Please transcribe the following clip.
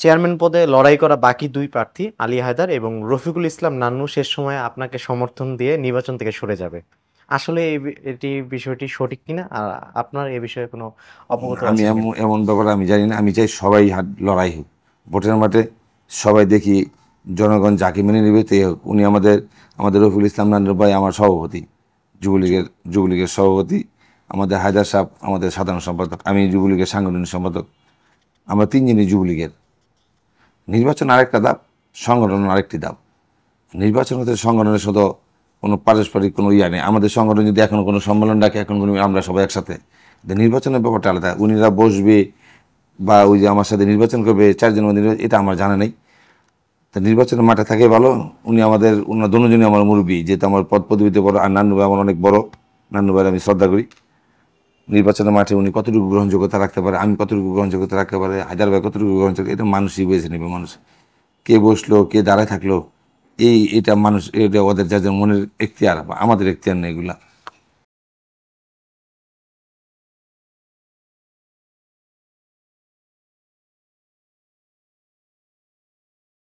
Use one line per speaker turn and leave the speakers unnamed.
Chairman পদে লড়াই করা বাকি দুই প্রার্থী আলী হায়দার এবং রফিকুল ইসলাম নান্নু শেষ সময়ে আপনাকে সমর্থন দিয়ে নির্বাচন থেকে সরে যাবে। আসলে এটি বিষয়টি সঠিক কিনা? আর আপনার এ বিষয়ে কোনো অবগত
আমি
আছেন
এমন
কিনা?
এমন ব্যাপারে আমি জানি না। আমি চাই সবাই হাত লড়াই হোক ভোটের মাঠে, সবাই দেখি জনগণ যাকে মেনে নেবে তে হোক। উনি আমাদের রফিকুল ইসলাম নান্নুর ভাই আমার সভাপতি,
জি,
যুবলীগের সভাপতি। আমাদের হায়দার সাহেব আমাদের সাধারণ সম্পাদক, আমি যুবলীগের সাংগঠনিক সম্পাদক। আমরা তিনজনই যুবলীগের। নির্বাচন আরেকটা ধাপ, সংগঠন আরেকটি ধাপ। নির্বাচন হতে সংগঠনের সাথে কোনো পারস্পরিক কোনো ইয়া নেই। আমাদের সংগঠন যদি এখন কোনো সম্মেলন ডাকে, এখন কোনো আমরা সবাই একসাথে, কিন্তু নির্বাচনের ব্যাপারটা আলাদা। উনিরা বসবে বা ওই যে আমার সাথে নির্বাচন করবে চারজন মধ্যে, এটা আমার জানা নেই। তা নির্বাচনের মাঠে থাকে ভালো। ওনার দুজনই আমার মুরব্বী, যেহেতু আমার পদ পদবিতে বড়, আর নান্নু ভাই আমার অনেক বড়। নান্নু ভাইয়ের আমি শ্রদ্ধা করি। নির্বাচনের মাঠে উনি কতটুকু গ্রহণযোগ্যতা রাখতে পারে, আমি কতটুকু গ্রহণযোগ্যতা রাখতে পারে, হায়দার ভাই কতটুকু গ্রহণযোগ্য, এটা মানুষই বেছে নেবে। মানুষ কে বসলো কে দাঁড়ায় থাকলো, এটা মানুষ, এটা ওদের যাদের মনের এখতিয়ার, আমাদের এখতিয়ার নেই এগুলা।